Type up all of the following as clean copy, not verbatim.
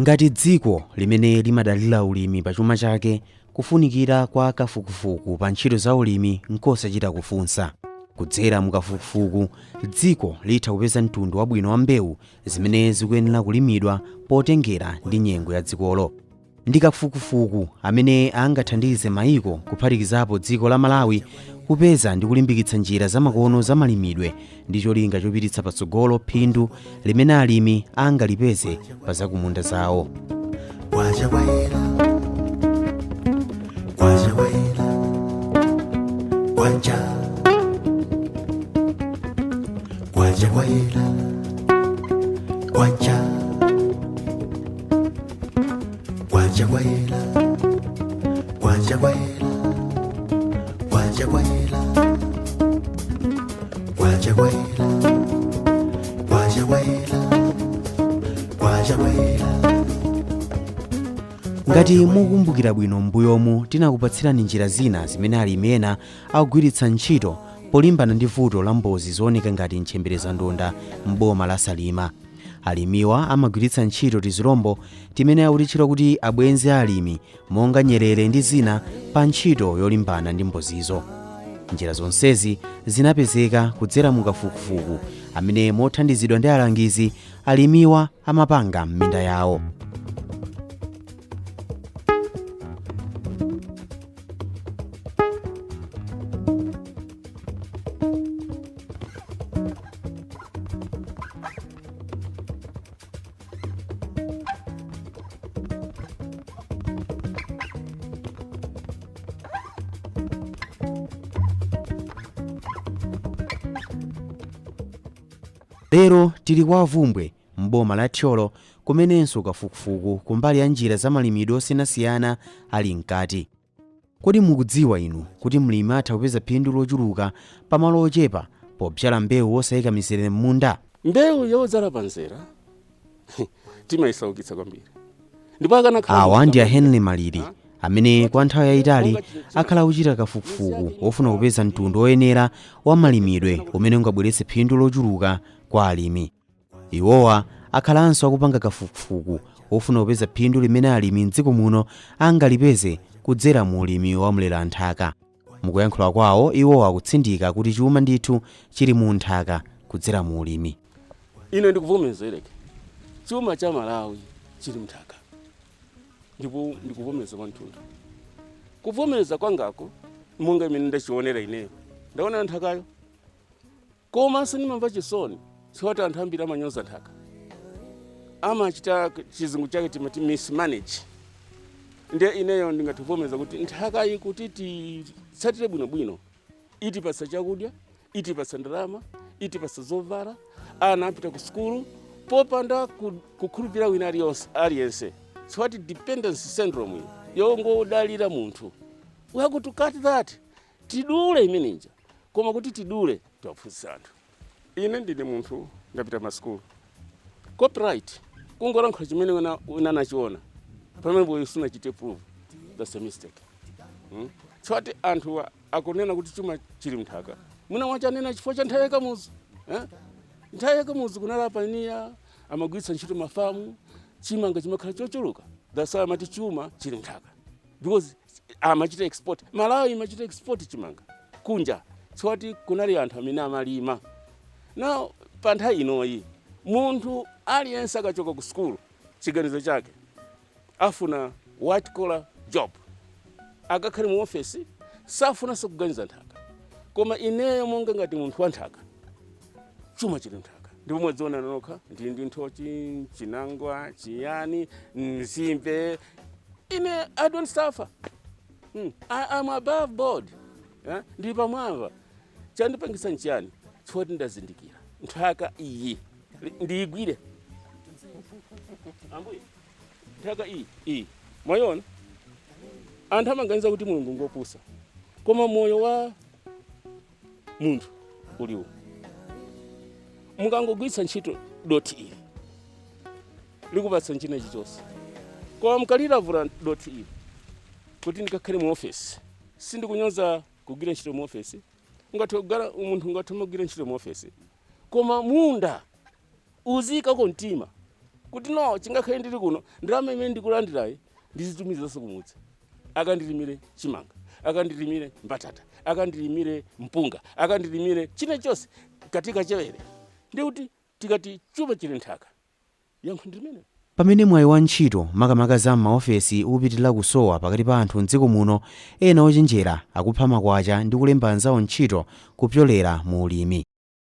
Ngati dziko limene limadalira ulimi pa chuma chake, kufunikira kwa kafukufuku pa ntchito za ulimi nkosachita kufunsa. Kudzera mu kafukufuku, dziko litha kupeza mtundu wabwino wa mbewu zimene zikuyenera kulimidwa potengera ndi nyengo ya dzikolo. Ndi kafukufuku amene angathandize mayiko kuphatikizapo dziko la Malawi kupeza ndi kulimbikitsa njira zamakono za malimidwe ndi cholinga chopititsa patsogolo phindu limene alimi angalipeze pa zakumunda zawo. Ngati mukumbukira bwino m'mbuyomu tinakupatsirani njira zina zimene alimi ena akugwiritsa ntchito polimbana ndi vuto la mbozi zooneka ngati nchembere ndonda m'boma la Salima. Alimiwa amagwiritsa ntchito tizirombo timene akutitchula kuti abwenzi a alimi monga nyerere ndi zina pa ntchito yolimbana ndi mbozizo. Njira zonsezi zinapezeka kudzera mu kafukufuku amene mothandizidwa ndi alangizi alimiwa amapanga m'minda yawo. Lero tili kwa avumbwe m'boma la Thyolo kumenenso kafukufuku kumbali ya njira za malimidwe osiyanasiyana ali mkati. Kodi mukudziwa inu kuti mlimi atha kupeza phindu lochuluka pamalo ochepa pobzala mbewu osayika mizere m'munda? Mbewu yodzala panzera timayisaukitsa kwambiri. Awa ndi a Henry Maliri amene kwa nthawi yayitali akhala kuchita kafukufuku ofuna kupeza mtundu oyenera wa malimidwe umene ungabweretse phindu lochuluka kwa alimi. Iwowa akhalanso akupanga kafukufuku ofuna kupeza phindu limene alimi m'dziko muno angalipeze kudzera mu ulimi wa mleranthaka. Mukuyankhula kwawo iwowa akutsindika kuti chuma ndithu chili mu nthaka kudzera mu ulimi. Ine ndikuvomerezereke chuma cha Malawi chili mthaka ndipo ndikuvomereza kwanthunthu. Kuvomereza kwangako monga imene ndachionera ineyo ndaona nthakayo, koma sindimamva chisoni siwati anthu ambiri amanyoza nthaka, amachita chizungu chake timati mismanage. Ndiye ineyo ndingativomereza kuti nthaka iyi kuti titsatire bwinobwino itipatsa chakudya, itipatsa ndalama, itipatsa zovala, ana apita ku sukulu popanda kukhulupirira wina aliyense. Siwati dependency syndrome yongodalira munthu. We have to cut that. Tidule imeninja. Koma kuti tidule tiwaphunzitsa anthu. Ine ndine munthu ndapita masukulu. Copyright kungolankhula chimene unanachiona pamene boyo sunachite prove. That's a mistake. Siwati anthu akunena kuti chuma chili mthaka. Mwina wachanena chifukwa cha nthawi yakamuzu. Nthawi yakamuzu kunalapa niya amagwiritsa ntchito mafamu, chimanga chimakhala chochuluka. That's why amati chuma chili mthaka. Because amachita export. Malawi amachita export chimanga kunja. Siwati kunali anthu amene amalima. Now pa nthawi inoyi munthu aliyense akachoka ku sukulu chiganizo chake afuna white collar job, akakhale mu office safunanso kuganiza nthaka. Koma ineyo monga ngati munthu wa nthaka chuma chili mthaka. Ndipo mwadziona nokha ndi nthochi, chinangwa, chiyani, nzimbe. Ine I don't suffer. I'm above board. Ndi pamwamba. Chandipangisa nchiyani? Chifukwa ndazindikira nthaka iyi ndiyigwire. Ambuye nthaka iyi moyona anthu amaganiza kuti mulungu ngopusa, koma moyo wa munthu uliwo. Mukangogwiritsa ntchito doti ili likupatsa nchina chichonse, koma mukalilavula doti ili kuti ndikakhale mu office sindikunyoza kugwira ntchito mu office. Ngatogala umuntu ngathoma kugwira ntchito mu office, koma munda uzika ko mtima kuti no chingakhale ndili kuno ndalama imene ndikulandirayi ndizitumizaso kumudzi, akandilimire chimanga, akandilimire mbatata, akandilimire mpunga, akandilimire china chonse katika chewere. Ndi kuti tikati chuma chili nthaka yankho ndimene. Pamene mwayi wa ntchito makamaka za m'maofesi upitirira kusowa pakati pa anthu m'dziko muno, ena ochenjera akupha makwacha ndi kulemba anzawo ntchito kupyolera mu ulimi.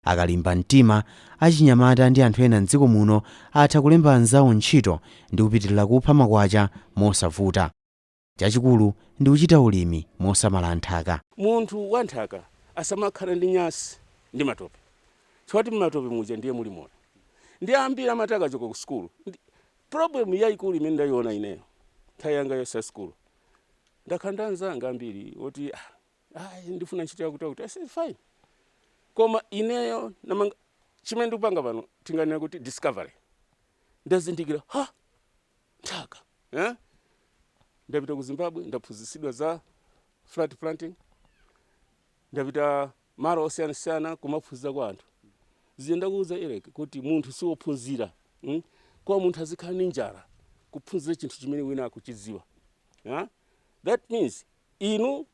Akalimba mtima, achinyamata ndi anthu ena m'dziko muno atha kulemba anzawo ntchito ndi kupitirira kupha makwacha mosavuta. Chachikulu ndi kuchita ulimi mosamala nthaka. Munthu wa nthaka asamakhala ndi nyasi ndi matope. Choti matope muja ndiye muli moyo. Ndi ambiri amataka choko ku skulu. Problem yayikulu imene ndayiona ineyo nthawi yanga yonse ya skulu. Ndakhala anzanga ambiri oti ndifuna ntchito yakuti I said fine. Koma ineyo chimene ndikupanga pano tinganena kuti discovery. Ndazindikira nthaka. Ndapita ku Zimbabwe ndaphunzitsidwa za flat planting. Ndapita malo osiyanasiyana kumaphunzira kwa anthu. Ndakuuza Eric kuti munthu siwophunzira. Kwa munthu azikhala ndi njala kuphunzira chinthu chimene wina akuchidziwa. That means inu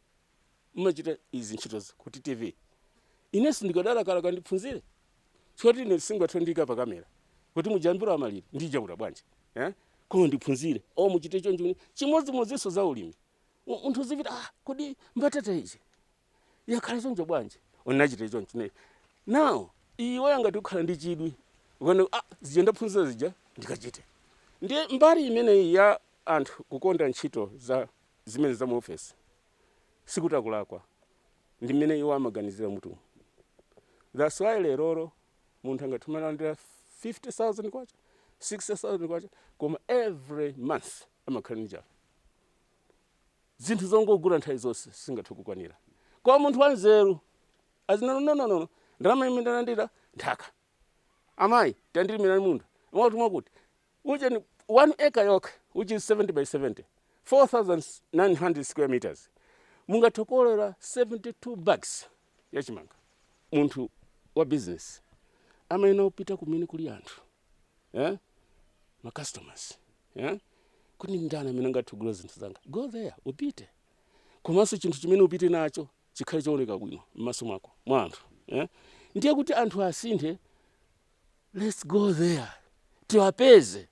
mumachita izi ntchitozi kuti TV. Inenso ndikadala kala kandiphunzire. Choti ine singatondika pa kamera. Kuti mujambiro amalire ndijabula bwanji. Koma ndiphunzire muchite choncho chimodzimodzinso za ulimi. Munthu zivita kodi mbatata izi yakhala choncho bwanji. Unachita choncho ne. Now iwe ngati ukhala ndi chidwi ukone zije ndaphunzira zija ndikachite. Ndiye mbali imene ya anthu kukonda ntchito za zimene za mu office sikutakulakwa ndi mmene iwo amaganizira mutu. That's why leroro munthu angathumana ndi 50,000 kwacha 60,000 kwacha koma every month amakhala njala. Zinthu zongogula nthawi zonse singathe kukwanira. Kwa munthu wanzeru no ndalama imene ndalandira nthaka. Amayi tandilimira munda. Mwatumwa kuti uje ni 1 acre yokha which is 70 by 70 4,900 square meters. Mungatokolera 72 bags ya chimanga. Munthu wa business amaina upita kumene kuli anthu. Ma customers. Kuti ndana amene ngatugula zinthu zanga. Go there upite. Komanso chinthu chimene upite nacho chikhale chooneka bwino m'maso mwako mwa anthu. Ndiye kuti anthu asinthe. Let's go there. Tiwapeze.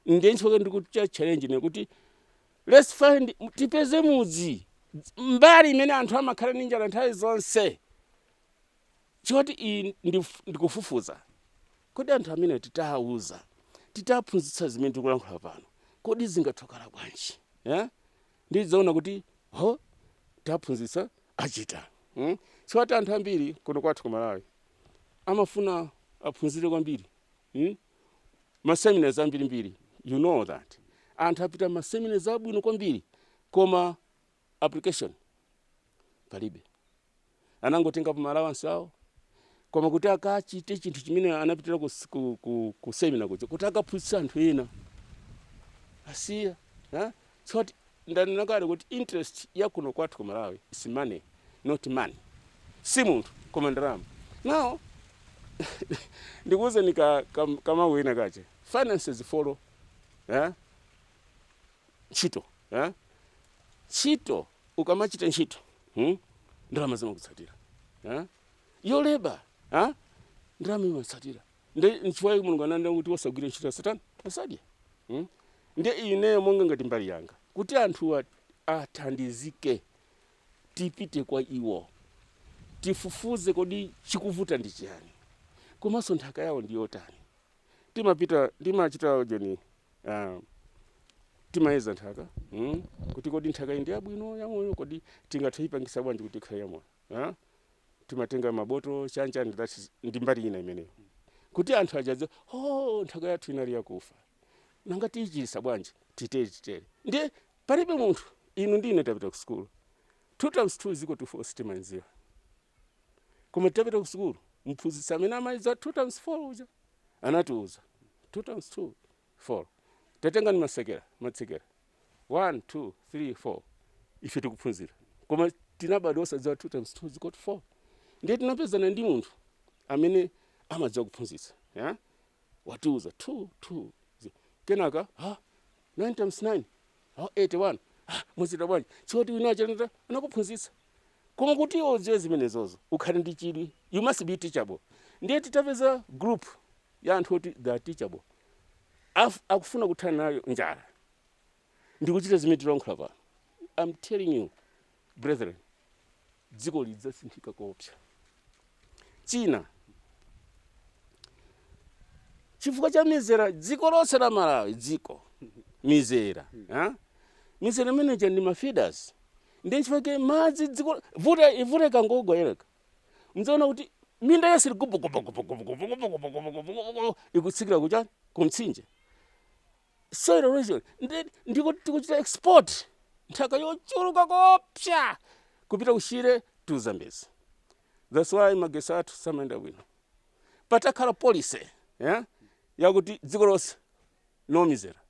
Ndiye nchifukwa ndikutia challenge nekuti let's find tipeze mudzi. Mbali imene anthu amakhala ndi njala nthawi zonse. Choti ndikufufuza. Kodi anthu amene titawuza. Titaphunzitsa zimene tikulankhula pano. Kodi zingathokala bwanji. Ndizoona kuti taphunzitsa achita. Choti anthu ambiri kuno kwathu ku Malawi amafuna aphunzire kwambiri. Maseminars ambiri. You know that. Anthu apita maseminars abwino kwambiri koma application palibe. Anangotenga pa allowance awo koma kuti akachite chinthu chimene anapitira ku seminar kucho kuti akaphunzitsa anthu ena asiya. Choti ndanakale kuti interest ya kuno kwathu ku Malawi is money, not money. Si munthu koma ndalama. Now ndikuuze kama wina kache finances follow ntchito. Ntchito ukamachita ntchito ndalama zimakutsatira. Yo labor ndalama imatsatira. Nchifukwa Mulungu ananena kuti wasagwira ntchito ya Satani asadye. Ndiye ineyo monga ngati mbali yanga kuti anthu athandizike tipite kwa iwo. Tifufuze kodi chikuvuta ndi chiyani. Komanso nthaka yawo ndi yotani. Timachita jeni timayeza nthaka. Kuti kodi nthaka ndi yabwino yamoyo kodi tingatayipangisa bwanji kuti ikhale yamoyo. Timatenga maboto chanja ndi mbali ina imeneyo. Kuti anthu ajaze nthaka yathu inali yakufa. Nanga tiyichisa bwanji titere. Ndiye palibe munthu inu ndine tapita ku school. 2 times 2 is equal to 4 sitimanzira. Koma tapita ku school mphunzitsi amene amaiza 2 times 4 uja anatiuza 2 times 2 4. Tatenga ni matsekera 1 2 3 4 ife tikuphunzira. Koma tinabadwa osadziwa 2 times 2 is equal to 4. Ndiye tinapezana ndi munthu amene amadziwa kuphunzitsa. Watiuza 2 2 kenaka 9 times 9 81 muzita bwanji choti winacho anakuphunzitsa koma kuti iwo udziwe zimenezozo ukhale ndi chidwi, you must be teachable. Ndiye titapeza group ya anthu oti they are teachable, akufuna kuthana nayo njala ndikuchita zimene tilonkhula pano. I'm telling you brethren, dziko lidzasinthika koopsa. China, chifukwa cha mizera dziko lonse la Malawi, dziko mizera mizera imeneja ndi mafeeders. Ndiye chifukwa madzi dziko vute kangogwa yereka mzaona kuti minda yasiri ikutsikira kuchani kumtsinje. Soil erosion ndiko tikuchita export nthaka yochuluka kopsa kupita kushire to Zambezi. That's why magesi athu samayenda bwino. Patakhala policy yakuti dziko lonse no mizera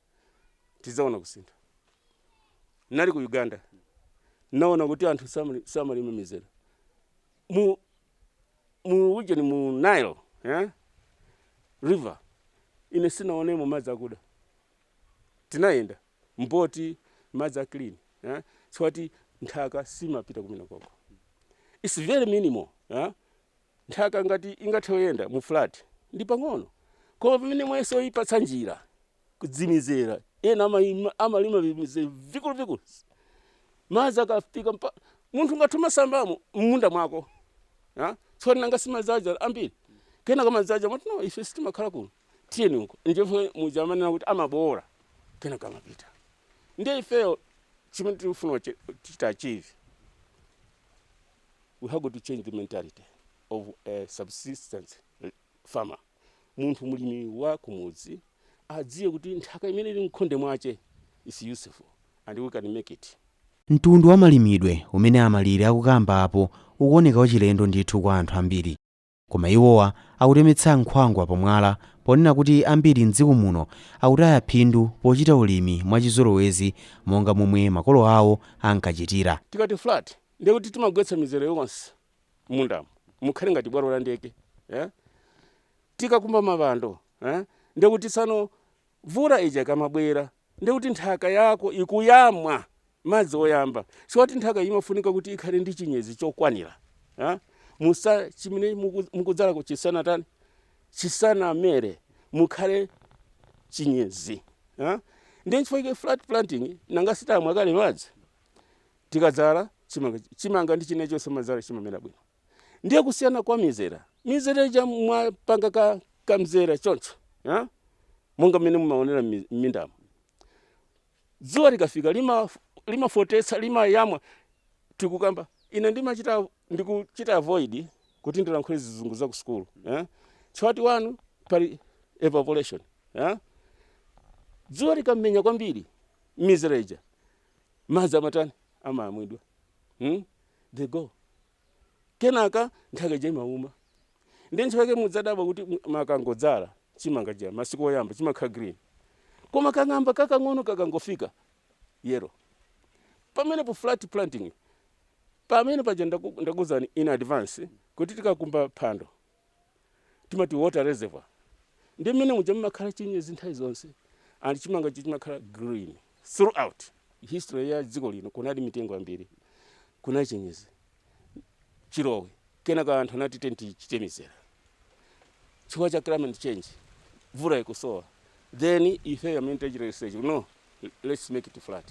tizaona kusintha. Nali ku Uganda naona kuti anthu samalima mizera mu ujeni mu Nile river ine sinaonemo madzi akuda. Tinayenda mboti madzi clean swati nthaka simapita kumene koko. It's very minimal. Nthaka ngati ingathoyenda mu flat ndi pang'ono koma pamene mweso ipatsa njira kudzimizera ena amalima vikulu madzi akafika munthu ngathuma sambamo munda mwako tsopano nanga simadzaja ambiri kena kama madzaja mati no ife sitimakhala kuno tiyeni uko njefe mujamanena kuti amabora kena kamapita. Ndiye ifeyo chimene tikufuna tichita achieve, we have to change the mentality of a subsistence farmer. Munthu mulimi wa kumudzi adziye kuti nthaka imene ili mkhonde mwache is useful and we can make it. Mtundu wa malimidwe umene amalire akukamba apo ukuoneka wachilendo ndithu kwa anthu ambiri, koma iwowa akutemetsa nkhwangwa pomwala ponena kuti ambiri mdziko muno akutaya phindu pochita ulimi mwachizolowezi monga momwe makolo awo ankachitira. Tikati flat ndiye kuti timagwetsa mizere yonse mundamo mukhale ngati bwalo la ndege tikakumba mapando ndiye kuti sano vula ija kamabwera ndiye kuti nthaka yako ikuyamwa madzi oyamba. Siwati nthaka imafunika kuti ikhale ndi chinyezi chokwanira musa chimene mukudzala kuchisana tani chisana mere mukhale chinyezi ndiye chifukwa flat planting nanga sitamwa kale madzi tikadzala chimanga ndi chine chonse madzala chimamera bwino. Ndiye kusiyana kwa mizera ija mwapanga kamzera choncho monga mmene mumaonera m'mindamo. Dzuwa likafika limafotetsa limayamwa tikukamba ine ndikuchita avoid kuti ndilankhule zizungu za ku school choti wanu pali evaporation dzuwa likamenya kwambiri mizera ija madzi amatani amamwidwa they go kenaka nthaka ija imauma. Ndiye chifukwa mudzadabwa kuti makangodzala chimanga ja masiku oyamba chimakhala green koma kang'amba kakang'ono kakangofika yellow. Pamene po flat planting pamene paja ndakuzani in advance kuti tikakumba phando timati water reservoir ndi mmene muja mmakhala chinyezi nthawi zonse and chimanga chimakhala green throughout history ya dziko lino. Kunali mitengo ambiri, kuna chinyezi chilowe kenaka anthu anati tichite mizera chifukwa cha climate change vula ikusowa. Then ife amene tachita research no let's make it flat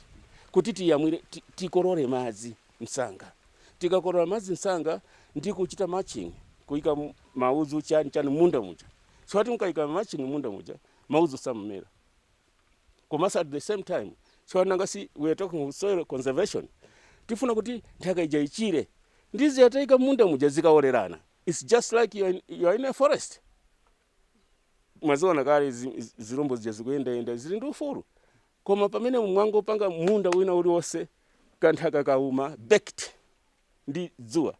kuti tiyamwire tikorore madzi msanga. Tikakorora madzi msanga ndi kuchita matching kuika mauzu chani munda muja. Chifukwa mukaika matching munda muja mauzu samamera. Koma at the same time chifukwa nanga si we are talking about soil conservation tifuna kuti nthaka ija ichire ndizi yataika munda muja zikaorerana. It's just like you are in a forest. Mwaziona kale zirombo zija zikuyenda zili ndi ufulu koma pamene mwango panga munda wina uliwonse kanthaka kauma baked ndi dzuwa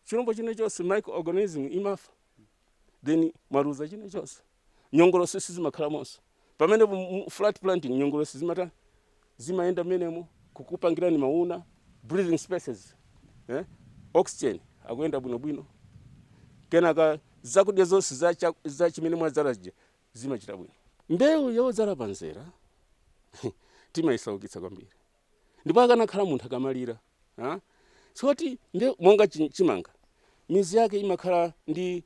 chirombo chine chonse microorganism imafa then maruza chine chonse nyongolosi sizimakhalamonso. Pamene flat planting nyongolosi zimayenda menemo kukupangirani mauna breathing spaces oxygen akuyenda bwinobwino kenaka zakudya zonse za chimene mwadzala zimachita bwino. mbewu yodzala panzera timayisaukitsa kwambiri, ndipo akanakhala munthu akamalira soti monga chimanga mizi yake imakhala ndi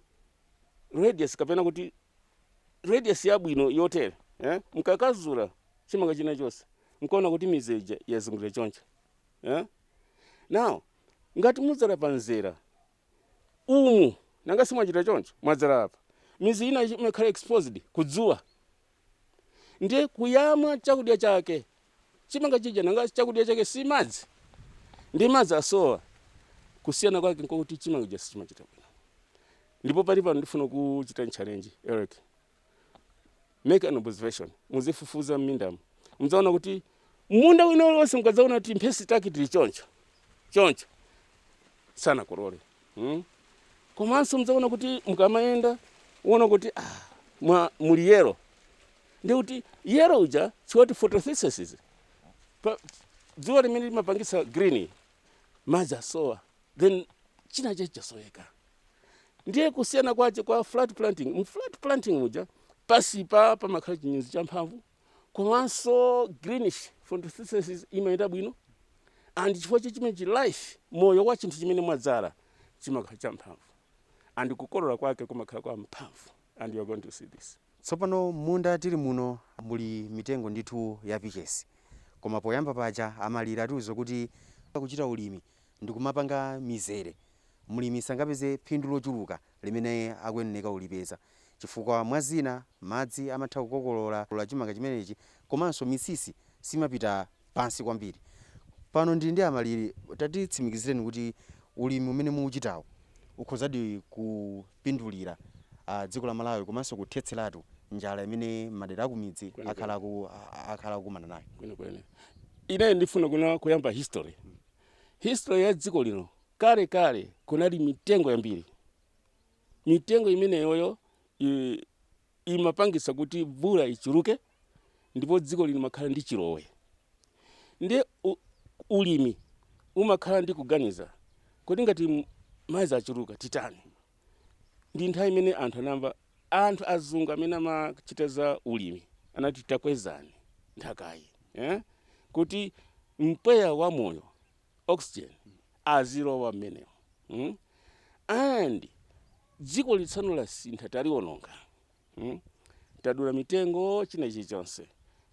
radius kapena kuti radius yabwino yotere mkakazula chimanga china chonse mkaona kuti mizi ija yazungulira choncho. Now ngati mudzala panzera umu nanga simwachita choncho mwadzala apa mizi ina imakhala exposed kudzuwa, ndiye kuyamwa chakudya chake chimanga chija nanga chakudya chake si madzi, ndi madzi asowa, kusiyana kwake nkokuti chimanga chija sichimachita bwino. Ndipo pali pano ndifuna kuchita challenge Eric, make an observation, muzifufuza m'mindamu mudzaona kuti munda wina wonse mukadzaona kuti mphesi take tili choncho sana kolole. Komanso mudzaona kuti mukamayenda uona kuti muli yero, ndi kuti yero uja chiwati photosynthesis dzuwa limene limapangisa green madzi asowa, then china chasoweka. Ndiye kusiyana kwache kwa flat planting. Flat planting muja pasipa pamakhala chinyunzi champhamvu, komanso greenish photosynthesis imayenda bwino, and chifukwa chimenechi life moyo wa chinthu chimene mwadzala chimakhala champhamvu, and kukolola kwake kumakhala kwa mphamvu, and you are going to see this. Tsopano munda tili muno muli mitengo ndithu ya pichesi, koma poyamba paja amalira atiuza kuti kuchita ulimi ndikumapanga mizere. Mulimi sangapeze phindu lochuluka limene akuyeneka ulipeza, chifukwa mwazina madzi amatha kukokolola chimanga chimenechi, komanso misisi simapita pansi kwambiri. Pano ndi ndi amaliri tatitsimikizireni kuti ulimi umene muuchitawo ukhozadi kupindulira dziko la Malawi komanso kuthetseratu njala imene madera akumidzi akhala kumana nayo. Kwene ine ndifuna kuyamba history ya dziko lino. Kale kunali mitengo yambiri, mitengo imene yoyo imapangisa kuti mvula ichuluke, ndipo dziko lino makhala ndi chilowe. Ndiye ulimi umakhala ndi kuganiza kuti ngati madzi achuluka titani. Ndi nthawi imene anthu anamva, anthu azungu amene amachita za ulimi anati takwezani nthakayi kuti mpweya wa moyo oxygen azilowa mmenemo. And dziko litsano lasintha taliwononga, tadula mitengo china chilichonse.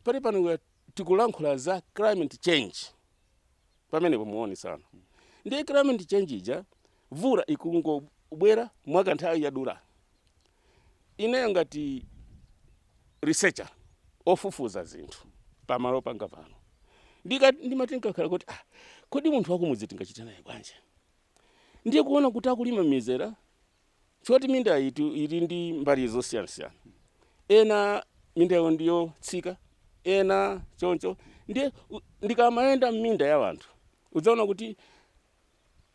Pali pano tikulankhula za climate change pamene pomuoni sana. Ndiye climate change ija mvula ikungobwera mwaka nthawi yadula. Ineyo ngati researcher ofufuza zinthu pamalo panga pano ndimatinka kuti kodi munthu wakumudzi tingachita naye bwanji. Ndiye kuona kuti akulima mizera choti minda ili ndi mbali zosiyana-siyana, ena minda yawo ndiyo tsika, ena choncho. Ndiye ndikamayenda m'minda ya wanthu udzaona kuti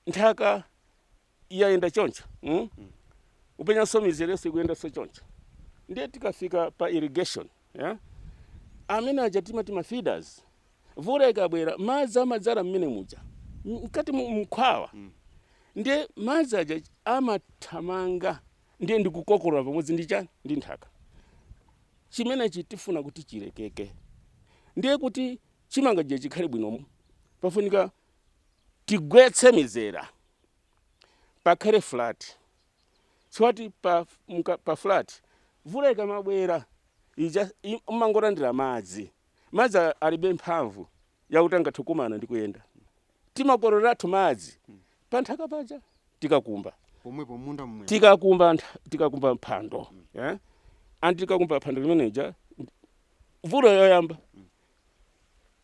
nthaka iyayenda choncho, upenyanso mizera yonse ikuyenda so choncho. Ndiye tikafika pa irrigation amene aja timati feeders, mvula ikabwera madzi amadzala mmene muja mkati mkhwawa, ndiye madzi aja amathamanga, ndiye ndikukokolola pamodzi ndi chani ndi nthaka. Chimenechi tifuna kuti chilekeke. Ndiye kuti chimanga je chikhale bwino pafunika tigwetse mizera pakhale flat. Chiwati pa flat mvula ikamabwera ija umangolandira madzi alibe mphamvu yakuti angathukumana ndi kuyenda. Timakololatu madzi pa nthaka paja tikakumba pomwepo munda mmwe tikakumba mphando, anti tikakumba phando limeneja mvula yoyamba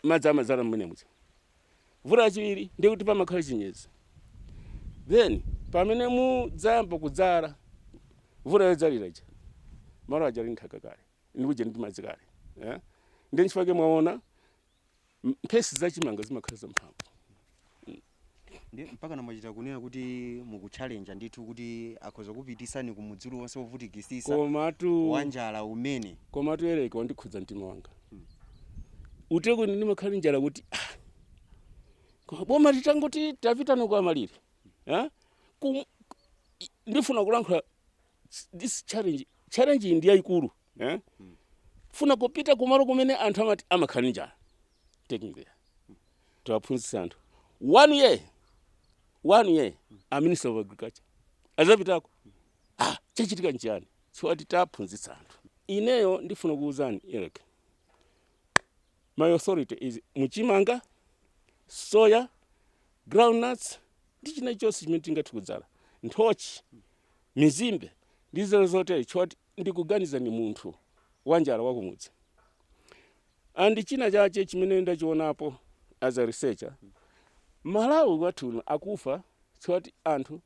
madzi amadzala mmene muja. Mvula yachiwiri ndiye kuti pamakhala chinyezi, then pamene mudzayamba kudzala mvula yodzalira ija malo aja ali nthaka kale ndikuje ndi madzi kale. Ndiye nchifukwa mwaona mphesi za chimanga zimakhala zamphamvu. Ndiye mpaka namachita kunena kuti mukuchallenge ndithu kuti akhoza kupitisani kumudzulu wonse wovutikisisa wanjala umene. Komatu Ereka wandikhudza mtima wanga. Uteko ndimakhala njala kuti boma litangoti tapitana kwa malire. Ndifuna kulankhula this challenge ndi yayikulu. funa kupita kumalo kumene anthu amati amakhala njala. Taking there. Tiwaphunzitsa anthu. 1 year, a minister of agriculture. Azapitako. Chachitika nchiyani? Chiwati taphunzitsa anthu. Ineyo ndifuna kuwuzani Eric. My authority is muchimanga, soya, groundnuts, ndi china chonse chimene tingathe kudzala. Nthochi, mizimbe, ndizo zotere chiwati ndikuganiza ni munthu wanjala wakumudzi. Andi china chache chimene ndachionapo as a researcher, Malawi kwathu akufa chiwati anthu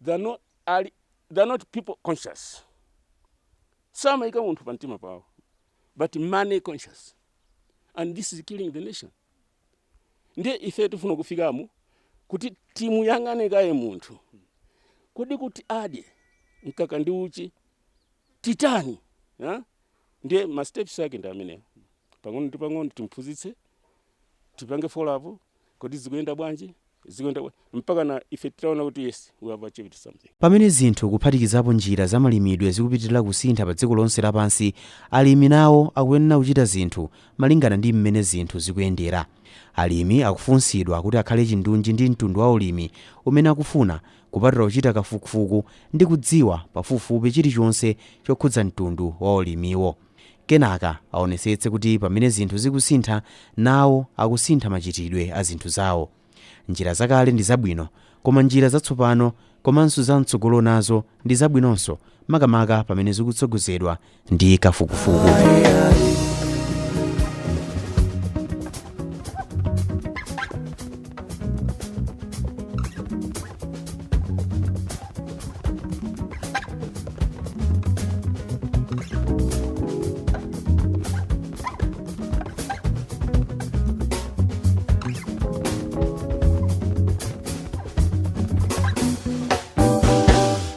they're not people conscious. Some ika munthu pantima pawo, but money conscious. And this is killing the nation. Ndiye ife tifuna kufikamu kuti timu yang'ane kaye munthu. Kodi kuti adye mkaka ndi uchi titani. Ndiye ma steps yake ndi amenewo. Pang'ono timphunzitse, tipange follow up, kodi zikuyenda bwanji, mpaka na ife titaona kuti yes, we have achieved something. Pamene zinthu kuphatikizapo njira za malimidwe zikupitirira kusintha pa dziko lonse lapansi, alimi nawo akuyenera kuchita zinthu malingana ndi mmene zinthu zikuyendera. Alimi akufunsidwa kuti akhale chindunji ndi mtundu wa ulimi umene akufuna, kupatira kuchita kafukufuku ndi kudziwa pafupifupi chilichonse chokhudza mtundu wa ulimiwo. Kenaka aonetsetse kuti pamene zinthu zikusintha, nawo akusintha machitidwe a zinthu zawo. Njira zakale ndi zabwino, koma njira zatsopano komanso zamtsogolo nazo ndi zabwinonso, makamaka pamene zikutsogozedwa ndi kafukufuku.